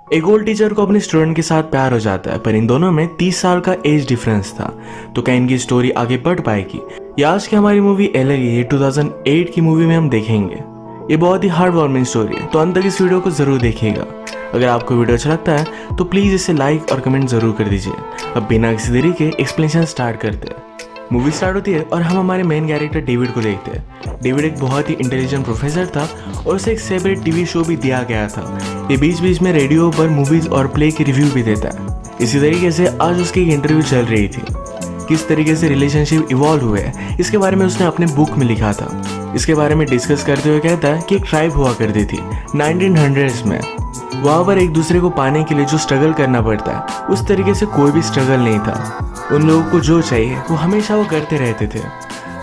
एक old teacher को अपने स्टूडेंट के साथ प्यार हो जाता है, पर इन दोनों में 30 साल का एज डिफरेंस था। तो क्या इनकी स्टोरी आगे बढ़ पाएगी? ये आज की हमारी मूवी एलगी, ये 2008 की मूवी में हम देखेंगे। ये बहुत ही हार्ट वार्मिंग स्टोरी है, तो अंत तक इस वीडियो को जरूर देखिएगा। अगर आपको वीडियो अच्छा लगता है तो प्लीज इसे लाइक और कमेंट जरूर कर दीजिए। अब बिना किसी देरी के एक्सप्लेनेशन स्टार्ट करते हैं। मूवी स्टार्ट होती है और हम हमारे मेन कैरेक्टर डेविड को देखते हैं। डेविड एक बहुत ही इंटेलिजेंट प्रोफेसर था और उसे एक सेपरेट टीवी शो भी दिया गया था। ये बीच बीच में रेडियो पर मूवीज और प्ले की रिव्यू भी देता है। इसी तरीके से आज उसकी एक इंटरव्यू चल रही थी। किस तरीके से रिलेशनशिप इवॉल्व हुए हैं इसके बारे में उसने अपने बुक में लिखा था। इसके बारे में डिस्कस करते हुए कहता है कि एक ट्राइब हुआ करती थी 1900s में। वहाँ पर एक दूसरे को पाने के लिए जो स्ट्रगल करना पड़ता है, उस तरीके से कोई भी स्ट्रगल नहीं था। उन लोगों को जो चाहिए वो हमेशा वो करते रहते थे।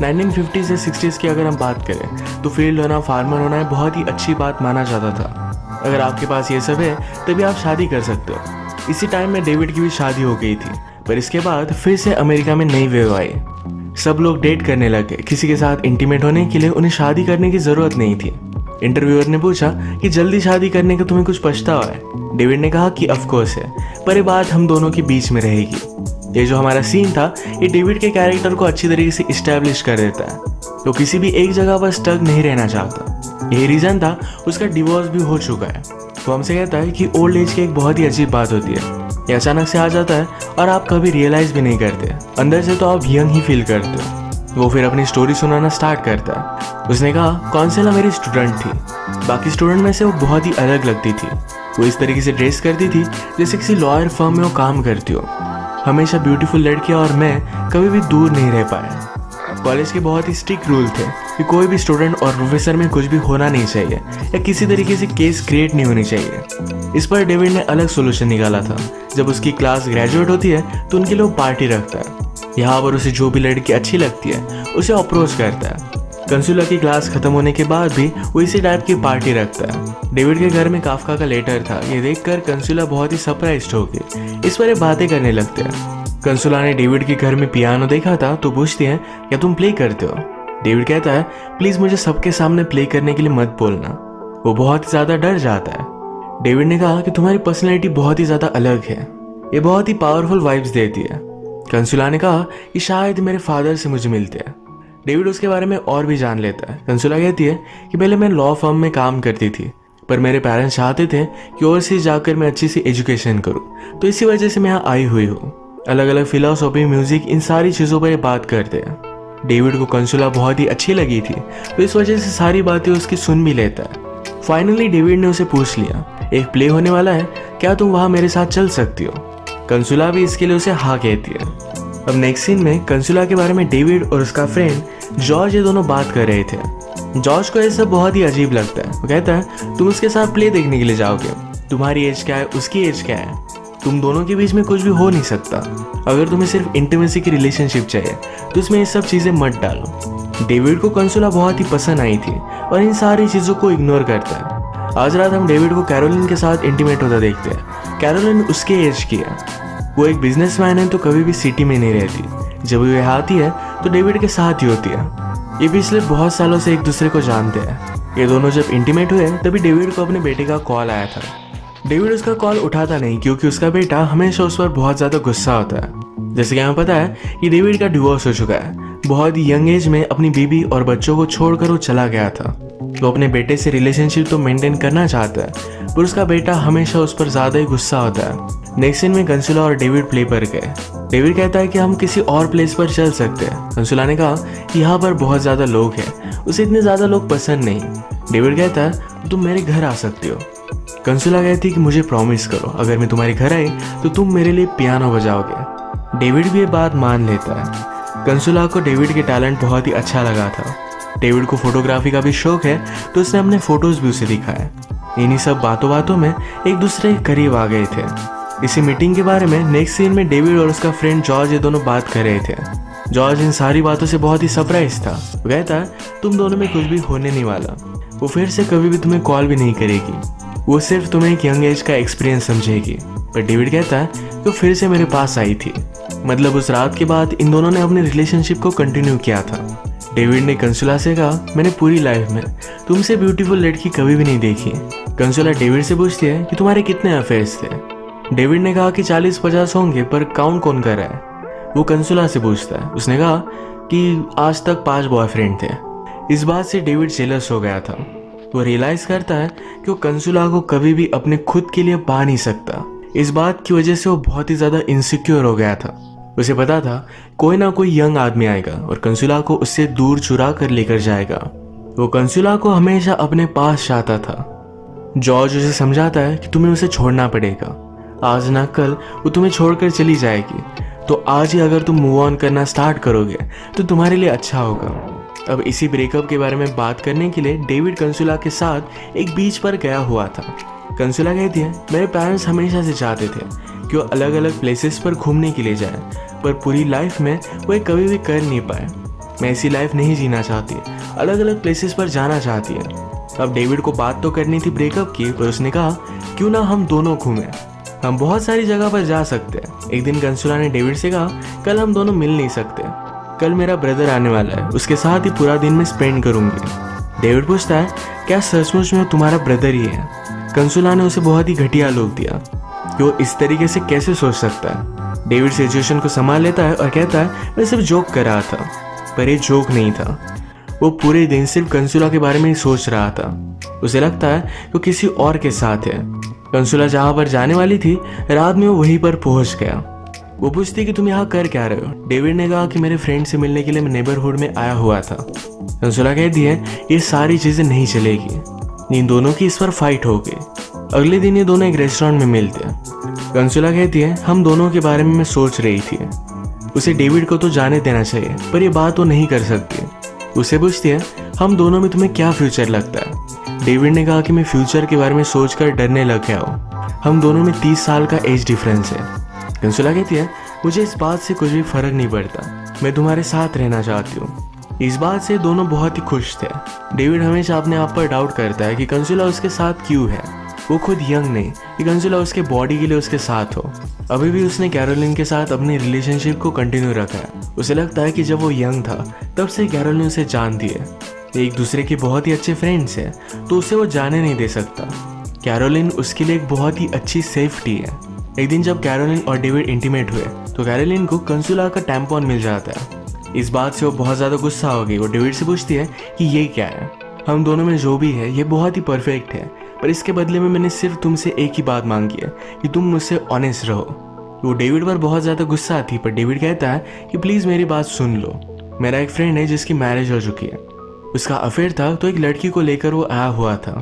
1950 से 60s की अगर हम बात करें तो फील्ड होना, फार्मर होना बहुत ही अच्छी बात माना जाता था। अगर आपके पास ये सब है तभी आप शादी कर सकते हो। इसी टाइम में डेविड की भी शादी हो गई थी, पर इसके बाद फिर से अमेरिका में नई वेव आई। सब लोग डेट करने लगे। किसी के साथ इंटीमेट होने के लिए उन्हें शादी करने की जरूरत नहीं थी। इंटरव्यूअर ने पूछा कि जल्दी शादी करने का तुम्हें कुछ पछतावा है? डेविड ने कहा कि ऑफ कोर्स है, पर ये बात हम दोनों के बीच में रहेगी। ये जो हमारा सीन था, ये डेविड के कैरेक्टर को अच्छी तरीके से इस्टेब्लिश कर देता है। तो किसी भी एक जगह पर स्टक नहीं रहना चाहता। यही रीजन था उसका डिवोर्स भी हो चुका है। तो हमसे कहता है कि ओल्ड एज की एक बहुत ही अजीब बात होती है। ये अचानक से आ जाता है और आप कभी रियलाइज भी नहीं करते। अंदर से तो आप यंग ही फील करते हो। वो फिर अपनी स्टोरी सुनाना स्टार्ट करता है। उसने कहा कॉन्सेला मेरी स्टूडेंट थी। बाकी स्टूडेंट में से वो बहुत ही अलग लगती थी। वो इस तरीके से ड्रेस करती थी जैसे किसी लॉयर फर्म में वो काम करती हो। हमेशा ब्यूटीफुल लड़कियां और मैं कभी भी दूर नहीं रह पाए। कॉलेज के बहुत ही स्ट्रिक्ट रूल थे कि कोई भी स्टूडेंट और प्रोफेसर में कुछ भी होना नहीं चाहिए या किसी तरीके से केस क्रिएट नहीं होनी चाहिए। इस पर डेविड ने अलग सोल्यूशन निकाला था। जब उसकी क्लास ग्रेजुएट होती है तो उनके लिए पार्टी रखता है। यहाँ पर उसे जो भी लड़की अच्छी लगती है उसे अप्रोच करता है। कंसुला की क्लास खत्म होने के बाद भी वो इसी टाइप की पार्टी रखता है। डेविड के घर में काफका का लेटर था। ये देखकर कंसुला बहुत ही सरप्राइज्ड होगी। इस पर ये बातें करने लगते हैं। कंसुला ने डेविड के घर में पियानो देखा था तो पूछती है क्या तुम प्ले करते हो? डेविड कहता है प्लीज मुझे सबके सामने प्ले करने के लिए मत बोलना। वो बहुत ही ज्यादा डर जाता है। डेविड ने कहा कि तुम्हारी पर्सनैलिटी बहुत ही ज्यादा अलग है, ये बहुत ही पावरफुल वाइब्स देती है। कंसुला ने कहा कि शायद मेरे फादर से मुझे मिलते हैं। डेविड उसके बारे में और भी जान लेता है। कंसुला कहती है कि पहले मैं लॉ फर्म में काम करती थी, पर मेरे पेरेंट्स चाहते थे कि ओवरसीज जाकर मैं अच्छी सी एजुकेशन करूं, तो इसी वजह से मैं यहाँ आई हुई हूँ। अलग अलग फिलोसॉफी, म्यूजिक, इन सारी चीज़ों पर ये बात करते हैं। डेविड को कंसुला बहुत ही अच्छी लगी थी, तो इस वजह से सारी बातें उसकी सुन भी लेता है। फाइनली डेविड ने उसे पूछ लिया एक प्ले होने वाला है, क्या तुम वहाँ मेरे साथ चल सकती हो? कंसुला भी इसके लिए उसे हाँ कहती है। अब नेक्स्ट सीन में कंसुला के बारे में डेविड और उसका फ्रेंड जॉर्ज ये दोनों बात कर रहे थे। जॉर्ज को ये सब बहुत ही अजीब लगता है। वो कहता है तुम उसके साथ प्ले देखने के लिए जाओगे, तुम्हारी एज क्या है, उसकी एज क्या है, तुम दोनों के बीच में कुछ भी हो नहीं सकता। अगर तुम्हें सिर्फ इंटीमेसी की रिलेशनशिप चाहिए तो इसमें ये सब चीजें मत डालो। डेविड को कंसुला बहुत ही पसंद आई थी और इन सारी चीजों को इग्नोर करता है। आज रात हम डेविड को कैरोलिन के साथ इंटीमेट होता देखते हैं। कैरोलिन उसके एज की है। वो एक बिजनेसमैन है तो कभी भी सिटी में नहीं रहती। जब वो यहाँ आती है तो डेविड के साथ ही होती है। ये पिछले बहुत सालों से एक दूसरे को जानते हैं। ये दोनों जब इंटीमेट हुए तभी डेविड को अपने बेटे का कॉल आया था। डेविड उसका कॉल उठाता नहीं क्योंकि उसका बेटा हमेशा उस पर बहुत ज्यादा गुस्सा होता है। जैसे कि हमें पता है कि डेविड का डिवोर्स हो चुका है। बहुत ही यंग एज में अपनी बीवी और बच्चों को छोड़कर वो चला गया था। वो अपने बेटे से रिलेशनशिप तो मेंटेन करना चाहता है, पर उसका बेटा हमेशा उस पर ज्यादा ही गुस्सा होता है। नेक्स्ट सीन में कंसुला और डेविड प्ले पर गए। डेविड कहता है कि हम किसी और प्लेस पर चल सकते हैं। कंसुला ने कहा कि यहाँ पर बहुत ज्यादा लोग हैं, उसे इतने ज्यादा लोग पसंद नहीं। डेविड कहता है तुम मेरे घर आ सकते हो। कंसुला कहती है कि मुझे प्रॉमिस करो अगर मैं तुम्हारे घर आई तो तुम मेरे लिए पियानो बजाओगे। डेविड भी ये बात मान लेता है। कंसुला को डेविड के टैलेंट बहुत ही अच्छा लगा था। डेविड को फोटोग्राफी का भी शौक है तो उसने अपने फोटोज भी उसे दिखाए। इन्हीं सब बातों बातों में एक दूसरे के करीब आ गए थे। इसी मीटिंग के बारे में नेक्स्ट सीन में डेविड और उसका फ्रेंड जॉर्ज ये दोनों बात कर रहे थे। जॉर्ज इन सारी बातों से बहुत ही सरप्राइज था। वो कहता है तुम दोनों में कुछ भी होने नहीं वाला। वो फिर से कभी भी तुम्हें कॉल भी नहीं करेगी। वो सिर्फ तुम्हें एक यंग एज का एक्सपीरियंस समझेगी। पर डेविड कहता है कि वो फिर से मेरे पास आई थी। मतलब उस रात के बाद इन दोनों ने अपने रिलेशनशिप को कंटिन्यू किया था। डेविड ने कंसुला से कहा मैंने पूरी लाइफ में तुमसे ब्यूटीफुल लड़की कभी भी नहीं देखी। कंसुला डेविड से पूछती है कि तुम्हारे कितने अफेयर्स थे। डेविड ने कहा कि 40-50 होंगे, पर काउंट कौन कर रहा है। वो कंसुला से पूछता है। उसने कहा कि आज तक 5 बॉयफ्रेंड थे। इस बात से डेविड जेलस हो गया था। वो रियलाइज करता है कि वो कंसुला को कभी भी अपने खुद के लिए पा नहीं सकता। इस बात की वजह से वो बहुत ही ज्यादा इनसिक्योर हो गया था। उसे पता था कोई ना कोई यंग आदमी आएगा और कंसुला को उससे दूर चुरा कर लेकर जाएगा। वो कंसुला को हमेशा अपने पास चाहता था। जॉर्ज उसे समझाता है कि तुम्हें उसे छोड़ना पड़ेगा, आज ना कल वो तुम्हें छोड़कर चली जाएगी, तो आज ही अगर तुम मूव ऑन करना स्टार्ट करोगे तो तुम्हारे लिए अच्छा होगा। अब इसी ब्रेकअप के बारे में बात करने के लिए डेविड कंसुला के साथ एक बीच पर गया हुआ था। कंसुला कहती है, मेरे पेरेंट्स हमेशा से चाहते थे कि वो अलग अलग प्लेसेस पर घूमने के लिए जाए, पर पूरी लाइफ में वो कभी भी कर नहीं पाए। मैं ऐसी लाइफ नहीं जीना चाहती, अलग अलग प्लेसेस पर जाना चाहती है। अब डेविड को बात तो करनी थी ब्रेकअप की, पर उसने कहा क्यों ना हम दोनों घूमें, हम बहुत सारी जगह पर जा सकते हैं। एक दिन कंसुला ने डेविड से कहा, कल हम दोनों मिल नहीं सकते, कल मेरा ब्रदर आने वाला है, उसके साथ ही पूरा दिन मैं स्पेंड करूंगी। डेविड पूछता है, क्या सचमुच में तुम्हारा ब्रदर ही है? कंसुला ने उसे बहुत ही घटिया लुक दिया कि वो इस तरीके से कैसे सोच सकता है। डेविड सिचुएशन को संभाल लेता है और कहता है, मैं सिर्फ जोक कर रहा था, पर ये जोक नहीं था। वो पूरे दिन सिर्फ कंसुला के बारे में ही सोच रहा था। उसे लगता है कि वो किसी और के साथ है। कंसुला जहाँ पर जाने वाली थी, रात में वो वहीं पर पहुंच गया। वो पूछती कि तुम यहाँ कर क्या रहे हो? डेविड ने कहा कि मेरे फ्रेंड से मिलने के लिए मैं नेबरहुड में आया हुआ था। कंसुला कहती है, ये सारी चीजें नहीं चलेगी, इन दोनों की इस पर फाइट हो गई। अगले दिन ये दोनों एक रेस्टोरेंट में मिलते हैं। कंसुला कहती है, हम दोनों के बारे में मैं सोच रही थी, उसे डेविड को तो जाने देना चाहिए, पर यह बात वो नहीं कर सकती। उसे पूछती है, हम दोनों में तुम्हें क्या फ्यूचर लगता है? डेविड ने कहा कि मैं फ्यूचर के बारे में सोचकर डरने लग गया हूँ, हम दोनों में 30 साल का एज डिफरेंस है। कंसुला कहती है, मुझे इस बात से कुछ भी फर्क नहीं पड़ता, मैं तुम्हारे साथ रहना चाहती हूँ। इस बात से दोनों बहुत ही खुश थे। डेविड हमेशा अपने आप पर डाउट करता है कि कंसुला उसके साथ क्यों है। वो खुद यंग नहीं कि कंसुला उसके बॉडी के लिए उसके साथ हो। अभी भी उसने कैरोलिन के साथ अपने रिलेशनशिप को कंटिन्यू रखा है। उसे लगता है कि जब वो यंग था तब से कैरोलिन उसे जानती है, एक दूसरे के बहुत ही अच्छे फ्रेंड्स हैं, तो उसे वो जाने नहीं दे सकता। कैरोलिन उसके लिए एक बहुत ही अच्छी सेफ्टी है। एक दिन जब कैरोलिन और डेविड इंटीमेट हुए तो कैरोलिन को कंसुला का टैम्पॉन मिल जाता है। इस बात से वो बहुत ज़्यादा गुस्सा हो गई और डेविड से पूछती है कि ये क्या है? हम दोनों में जो भी है ये बहुत ही परफेक्ट है, पर इसके बदले में मैंने सिर्फ तुमसे एक ही बात मांगी है कि तुम मुझसे ऑनेस्ट रहो। वो डेविड पर बहुत ज़्यादा गुस्सा आती, पर डेविड कहता है कि प्लीज़ मेरी बात सुन लो। मेरा एक फ्रेंड है जिसकी मैरिज हो चुकी है, उसका अफेयर था तो एक लड़की को लेकर वो आया हुआ था।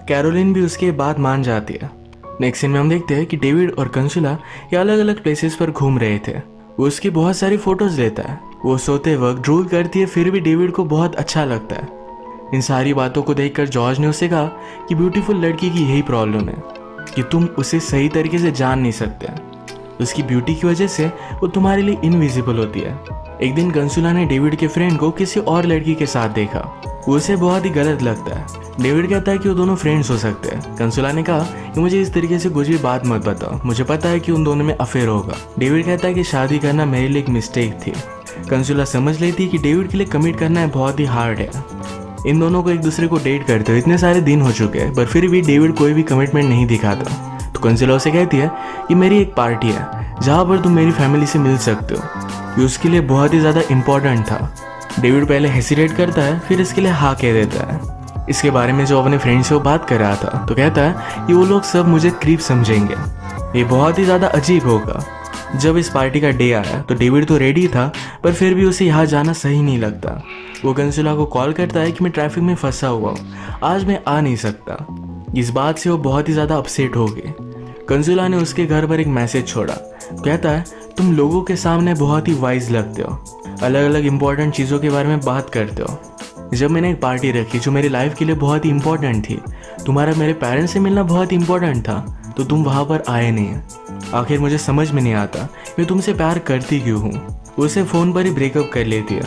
कैरोलिन भी उसकी बात मान जाती है। नेक्स्ट सीन में हम देखते हैं कि डेविड और कंसुला ये अलग अलग प्लेसेस पर घूम रहे थे। वो उसकी बहुत सारी फोटोज लेता है। वो सोते वक्त ड्रूल करती है, फिर भी डेविड को बहुत अच्छा लगता है। इन सारी बातों को देखकर जॉर्ज ने उसे कहा कि ब्यूटीफुल लड़की की यही प्रॉब्लम है कि तुम उसे सही तरीके से जान नहीं सकते। उसकी ब्यूटी की वजह से वो तुम्हारे लिए इनविजिबल होती है। एक दिन कंसुला ने डेविड के फ्रेंड को किसी और लड़की के साथ देखा। उसे बहुत ही गलत लगता है। डेविड कहता है कि वो दोनों फ्रेंड्स हो सकते हैं। कंसुला ने कहा कि मुझे इस तरीके से कुछ भी बात मत बताओ, मुझे पता है कि उन दोनों में अफेयर होगा। डेविड कहता है कि शादी करना मेरे लिए एक मिस्टेक थी। कंसुला समझ लेती है कि डेविड के लिए कमिट करना बहुत ही हार्ड है। इन दोनों को एक दूसरे को डेट करते हुए इतने सारे दिन हो चुके हैं, पर फिर भी डेविड कोई भी कमिटमेंट नहीं दिखाता। तो कंसुला उसे कहती है कि मेरी एक पार्टी है जहाँ पर तुम मेरी फैमिली से मिल सकते हो, ये उसके लिए बहुत ही ज़्यादा इम्पोर्टेंट था। डेविड पहले हेसिटेट करता है, फिर इसके लिए हाँ कह देता है। इसके बारे में जो अपने फ्रेंड से वो बात कर रहा था, तो कहता है कि वो लोग सब मुझे क्रीप समझेंगे, ये बहुत ही ज़्यादा अजीब होगा। जब इस पार्टी का डे आया तो डेविड तो रेडी था, पर फिर भी उसे यहाँ जाना सही नहीं लगता। वो कंसुला को कॉल करता है कि मैं ट्रैफिक में फंसा हुआ हूँ, आज मैं आ नहीं सकता। इस बात से वो बहुत ही ज़्यादा अपसेट हो गए। कंसुला ने उसके घर पर एक मैसेज छोड़ा, कहता है तुम लोगों के सामने बहुत ही वाइज लगते हो, अलग अलग इंपॉर्टेंट चीज़ों के बारे में बात करते हो। जब मैंने एक पार्टी रखी जो मेरी लाइफ के लिए बहुत ही इंपॉर्टेंट थी, तुम्हारा मेरे पेरेंट्स से मिलना बहुत इंपॉर्टेंट था, तो तुम वहाँ पर आए नहीं। आखिर मुझे समझ में नहीं आता मैं तुमसे प्यार करती क्यों हूँ। उसे फ़ोन पर ही ब्रेकअप कर लेती है।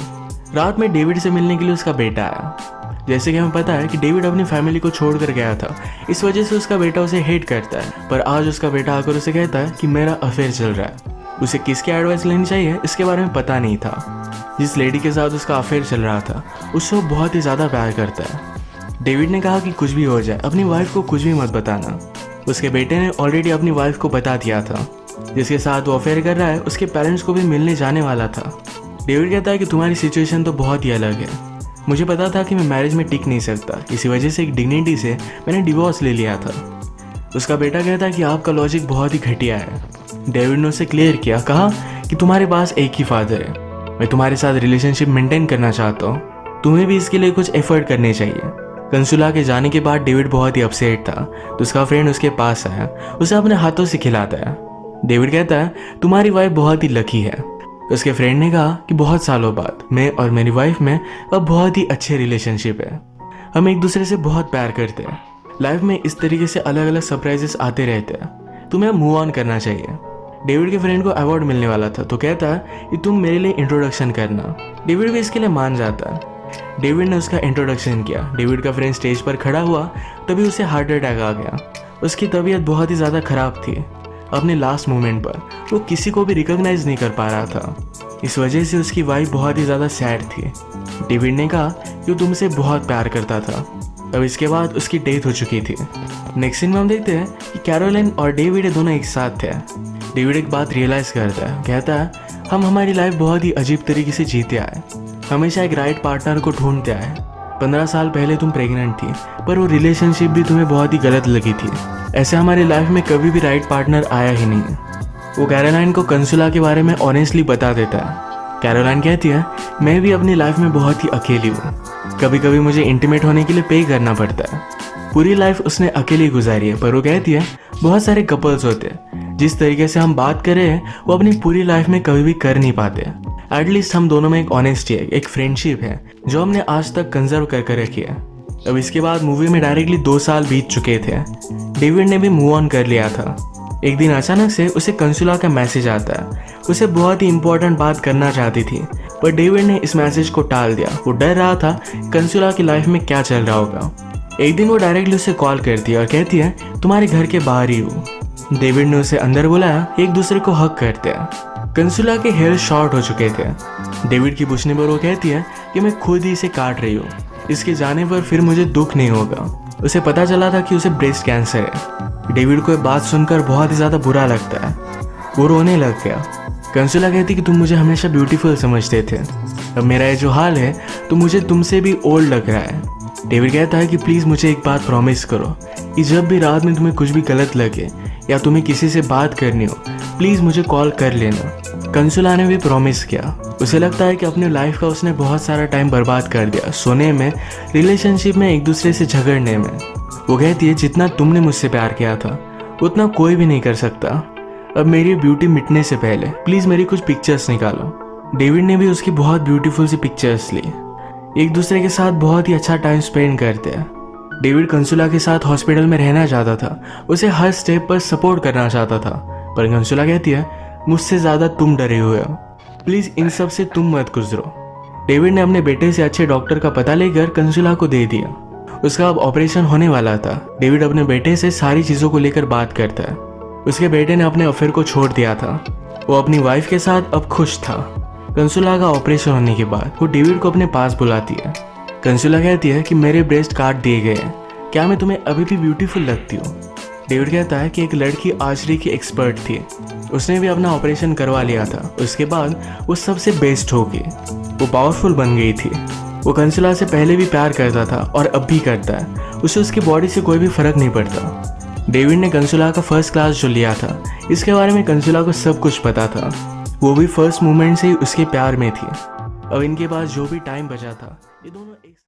रात में डेविड से मिलने के लिए उसका बेटा आया। जैसे कि हमें पता है कि डेविड अपनी फैमिली को छोड़कर गया था, इस वजह से उसका बेटा उसे हेट करता है। पर आज उसका बेटा आकर उसे कहता है कि मेरा अफेयर चल रहा है। उसे किसकी एडवाइस लेनी चाहिए इसके बारे में पता नहीं था। जिस लेडी के साथ उसका अफेयर चल रहा था उससे वो बहुत ही ज़्यादा प्यार करता है। डेविड ने कहा कि कुछ भी हो जाए अपनी वाइफ को कुछ भी मत बताना। उसके बेटे ने ऑलरेडी अपनी वाइफ को बता दिया था। जिसके साथ वो अफेयर कर रहा है उसके पेरेंट्स को भी मिलने जाने वाला था। डेविड कहता है कि तुम्हारी सिचुएशन तो बहुत ही अलग है। मुझे पता था कि मैं मैरिज में टिक नहीं सकता, इसी वजह से एक डिग्निटी से मैंने डिवोर्स ले लिया था। उसका बेटा कहता है कि आपका लॉजिक बहुत ही घटिया है। डेविड ने उसे क्लियर किया, कहा कि तुम्हारे पास एक ही फादर है, मैं तुम्हारे साथ रिलेशनशिप मेंटेन करना चाहता हूँ, तुम्हें भी इसके लिए कुछ एफर्ट करने चाहिए। कंसुला के जाने के बाद डेविड बहुत ही अपसेट था, तो उसका फ्रेंड उसके पास आया, उसे अपने हाथों से खिलाता है। डेविड कहता है तुम्हारी वाइफ बहुत ही लकी है। उसके फ्रेंड ने कहा कि बहुत सालों बाद मैं और मेरी वाइफ में अब बहुत ही अच्छे रिलेशनशिप है, हम एक दूसरे से बहुत प्यार करते हैं। लाइफ में इस तरीके से अलग अलग सरप्राइजेस आते रहते हैं, तुम्हें मूव ऑन करना चाहिए। डेविड के फ्रेंड को अवार्ड मिलने वाला था, तो कहता है कि तुम मेरे लिए इंट्रोडक्शन करना। डेविड भी इसके लिए मान जाता है। डेविड ने उसका इंट्रोडक्शन किया। डेविड का फ्रेंड स्टेज पर खड़ा हुआ, तभी उसे हार्ट अटैक आ गया। उसकी तबीयत बहुत ही ज़्यादा खराब थी। अपने लास्ट मोमेंट पर वो किसी को भी रिकॉग्नाइज नहीं कर पा रहा था। इस वजह से उसकी वाइफ बहुत ही ज़्यादा सैड थी। डेविड ने कहा कि वो तुमसे बहुत प्यार करता था। अब इसके बाद उसकी डेथ हो चुकी थी। नेक्स्ट सीन में हम देखते हैं कि कैरोलाइन और डेविड दोनों एक साथ थे। डेविड एक बात रियलाइज़ करता है, कहता है हम हमारी लाइफ बहुत ही अजीब तरीके से जीते आए, हमेशा एक राइट पार्टनर को ढूंढते आए। 15 साल पहले तुम प्रेग्नेंट थी, पर वो रिलेशनशिप भी तुम्हें बहुत ही गलत लगी थी। ऐसे हमारी लाइफ में कभी भी राइट पार्टनर आया ही नहीं। वो कैरोलाइन को कंसुला के बारे में ऑनेस्टली बता देता है। कैरोलाइन कहती है मैं भी अपनी लाइफ में बहुत ही अकेली हूँ, कभी कभी मुझे इंटीमेट होने के लिए पे करना पड़ता है। पूरी लाइफ उसने अकेली गुजारी है, पर वो कहती है बहुत सारे कपल्स होते हैं, जिस तरीके से हम बात कर रहे हैं वो अपनी पूरी लाइफ में कभी भी कर नहीं पाते। एटलीस्ट हम दोनों में एक ऑनेस्टी है, एक फ्रेंडशिप है जो हमने आज तक कंजर्व कर रखी है। अब इसके बाद मूवी में डायरेक्टली 2 साल बीत चुके थे। डेविड ने भी मूव ऑन कर लिया था। एक दिन अचानक से उसे कंसुला का मैसेज आता है। उसे बहुत ही इंपॉर्टेंट बात करना चाहती थी, पर डेविड ने इस मैसेज को टाल दिया। वो डर रहा था कंसुला की लाइफ में क्या चल रहा होगा। एक दिन वो डायरेक्टली उसे कॉल करती है और कहती है तुम्हारे घर के बाहर ही हूँ। डेविड ने उसे अंदर बुलाया, एक दूसरे को हक करते हैं। कंसुला के हेयर शॉर्ट हो चुके थे। डेविड की पूछने पर वो कहती है कि मैं खुद ही इसे काट रही हूँ, इसके जाने पर फिर मुझे दुख नहीं होगा। उसे पता चला था कि उसे ब्रेस्ट कैंसर है। डेविड को ये बात सुनकर बहुत ही ज़्यादा बुरा लगता है, वो रोने लग गया। कंसुला कहती कि तुम मुझे हमेशा ब्यूटीफुल समझते थे, अब मेरा ये जो हाल है तो मुझे तुमसे भी ओल्ड लग रहा है। डेविड कहता है कि प्लीज़ मुझे एक बात प्रॉमिस करो कि जब भी रात में तुम्हें कुछ भी गलत लगे या तुम्हें किसी से बात करनी हो, प्लीज़ मुझे कॉल कर लेना। कंसुला ने भी प्रॉमिस किया। उसे लगता है कि अपने लाइफ का उसने बहुत सारा टाइम बर्बाद कर दिया सोने में, रिलेशनशिप में, एक दूसरे से झगड़ने में। वो कहती है जितना तुमने मुझसे प्यार किया था उतना कोई भी नहीं कर सकता। अब मेरी ब्यूटी मिटने से पहले प्लीज़ मेरी कुछ पिक्चर्स निकालो। डेविड ने भी उसकी बहुत ब्यूटीफुल सी पिक्चर्स ली। एक दूसरे के साथ बहुत ही अच्छा टाइम स्पेंड करते हैं। डेविड कंसुला के साथ हॉस्पिटल में रहना चाहता था, उसे हर स्टेप पर सपोर्ट करना चाहता था, पर कंसुला कहती है मुझसे ज़्यादा तुम डरे हुए हो, प्लीज़ इन सब से तुम मत गुजरो। डेविड ने अपने बेटे से अच्छे डॉक्टर का पता लेकर कंसुला को दे दिया। उसका अब ऑपरेशन होने वाला था। डेविड अपने बेटे से सारी चीज़ों को लेकर बात करता है। उसके बेटे ने अपने अफेयर को छोड़ दिया था, वो अपनी वाइफ के साथ अब खुश था। कंसुला का ऑपरेशन होने के बाद वो डेविड को अपने पास बुलाती है। कंसुला कहती है कि मेरे ब्रेस्ट काट दिए गए हैं, क्या मैं तुम्हें अभी भी ब्यूटीफुल लगती हूँ? डेविड कहता है कि एक लड़की आर्चरी की एक्सपर्ट थी, उसने भी अपना ऑपरेशन करवा लिया था, उसके बाद वो सबसे बेस्ट हो गई, वो पावरफुल बन गई थी। वो कंसुला से पहले भी प्यार करता था और अब भी करता है, उसे उसकी बॉडी से कोई भी फर्क नहीं पड़ता। डेविड ने कंसुला का फर्स्ट क्लास जो लिया था, इसके बारे में कंसुला को सब कुछ पता था। वो भी फर्स्ट मोमेंट से ही उसके प्यार में थी। अब इनके पास जो भी टाइम बचा था, ये दोनों एक